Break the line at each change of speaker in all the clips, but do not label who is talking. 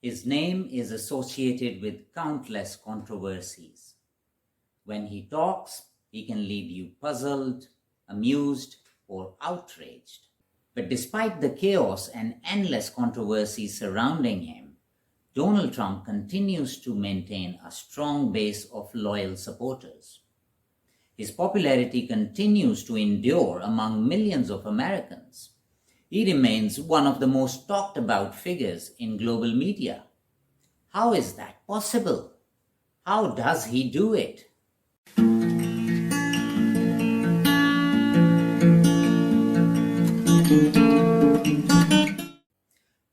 His name is associated with countless controversies. When he talks, he can leave you puzzled, amused, or outraged. But despite the chaos and endless controversy surrounding him, Donald Trump continues to maintain a strong base of loyal supporters. His popularity continues to endure among millions of Americans. He remains one of the most talked about figures in global media. How is that possible? How does he do it?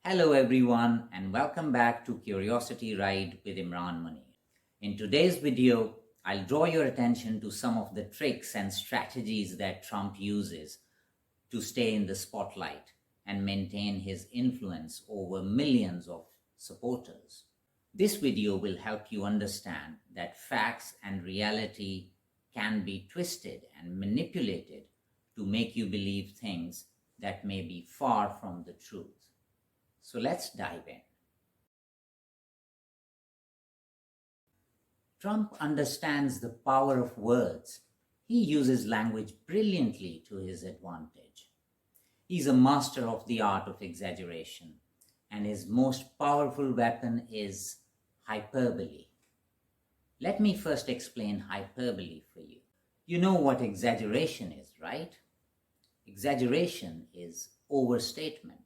Hello everyone and welcome back to Curiosity Ride with Imran Munir. In today's video, I'll draw your attention to some of the tricks and strategies that Trump uses to stay in the spotlight and maintain his influence over millions of supporters. This video will help you understand that facts and reality can be twisted and manipulated to make you believe things that may be far from the truth. So let's dive in. Trump understands the power of words. He uses language brilliantly to his advantage. He's a master of the art of exaggeration, and his most powerful weapon is hyperbole. Let me first explain hyperbole for you. You know what exaggeration is, right? Exaggeration is overstatement.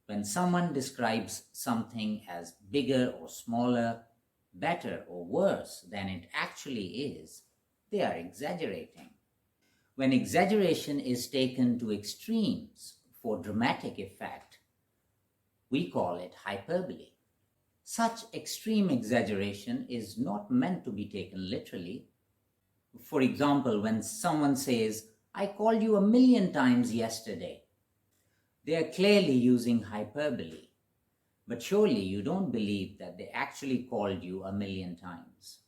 When someone describes something as bigger or smaller, better or worse than it actually is, they are exaggerating. When exaggeration is taken to extremes for dramatic effect, we call it hyperbole. Such extreme exaggeration is not meant to be taken literally. For example, when someone says, "I called you 1,000,000 times yesterday," they are clearly using hyperbole. But surely you don't believe that they actually called you 1,000,000 times.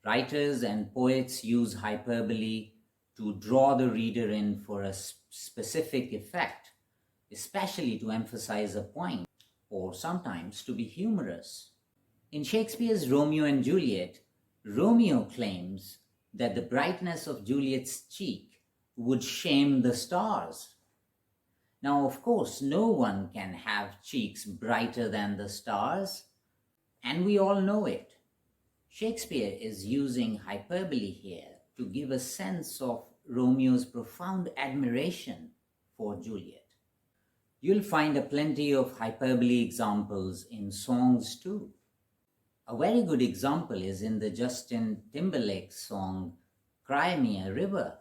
Writers and poets use hyperbole to draw the reader in for a specific effect, especially to emphasize a point, or sometimes to be humorous. In Shakespeare's Romeo and Juliet, Romeo claims that the brightness of Juliet's cheek would shame the stars. Now, of course, no one can have cheeks brighter than the stars, and we all know it. Shakespeare is using hyperbole here to give a sense of Romeo's profound admiration for Juliet. You'll find a plenty of hyperbole examples in songs too. A very good example is in the Justin Timberlake song, "Cry Me a River."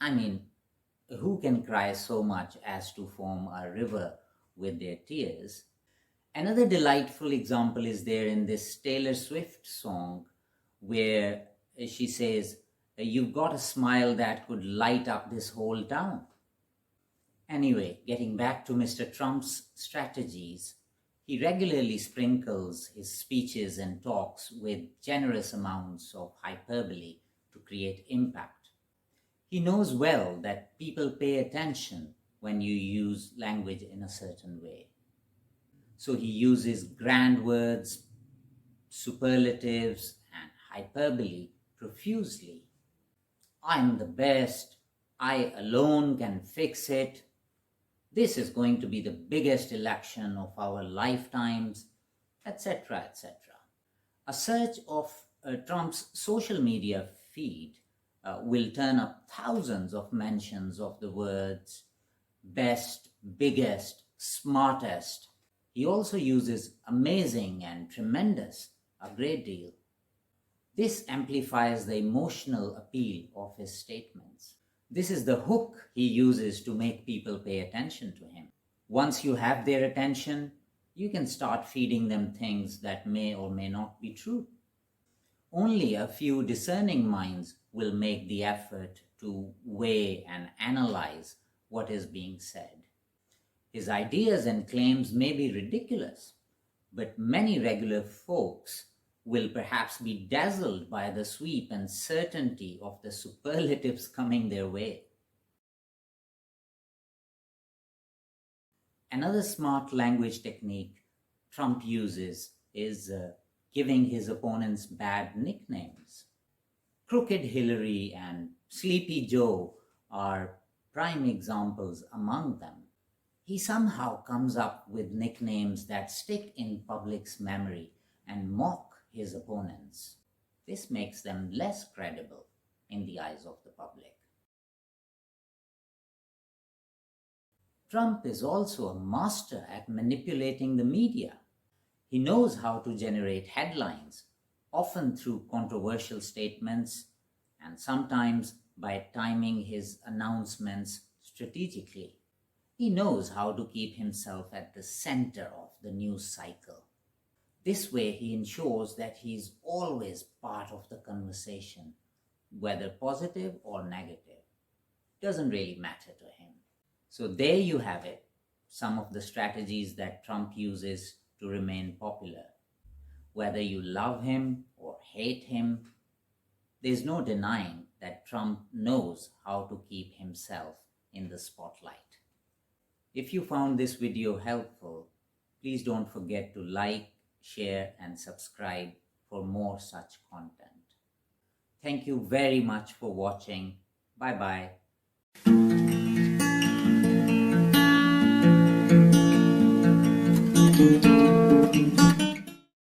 I mean, who can cry so much as to form a river with their tears? Another delightful example is there in this Taylor Swift song where she says, "You've got a smile that could light up this whole town." Anyway, getting back to Mr. Trump's strategies, he regularly sprinkles his speeches and talks with generous amounts of hyperbole to create impact. He knows well that people pay attention when you use language in a certain way. So he uses grand words, superlatives, and hyperbole profusely. "I'm the best. I alone can fix it. This is going to be the biggest election of our lifetimes," etc., etc. A search of Trump's social media feed will turn up thousands of mentions of the words best, biggest, smartest. He also uses amazing and tremendous a great deal. This amplifies the emotional appeal of his statements. This is the hook he uses to make people pay attention to him. Once you have their attention, you can start feeding them things that may or may not be true. Only a few discerning minds will make the effort to weigh and analyze what is being said. His ideas and claims may be ridiculous, but many regular folks will perhaps be dazzled by the sweep and certainty of the superlatives coming their way. Another smart language technique Trump uses is giving his opponents bad nicknames. Crooked Hillary and Sleepy Joe are prime examples among them. He somehow comes up with nicknames that stick in public's memory and mock his opponents. This makes them less credible in the eyes of the public. Trump is also a master at manipulating the media. He knows how to generate headlines, often through controversial statements and sometimes by timing his announcements strategically. He knows how to keep himself at the center of the news cycle. This way he ensures that he is always part of the conversation, whether positive or negative. Doesn't really matter to him. So there you have it, some of the strategies that Trump uses to remain popular. Whether you love him or hate him, there's no denying that Trump knows how to keep himself in the spotlight. If you found this video helpful, please don't forget to like, share, and subscribe for more such content. Thank you very much for watching. Bye-bye.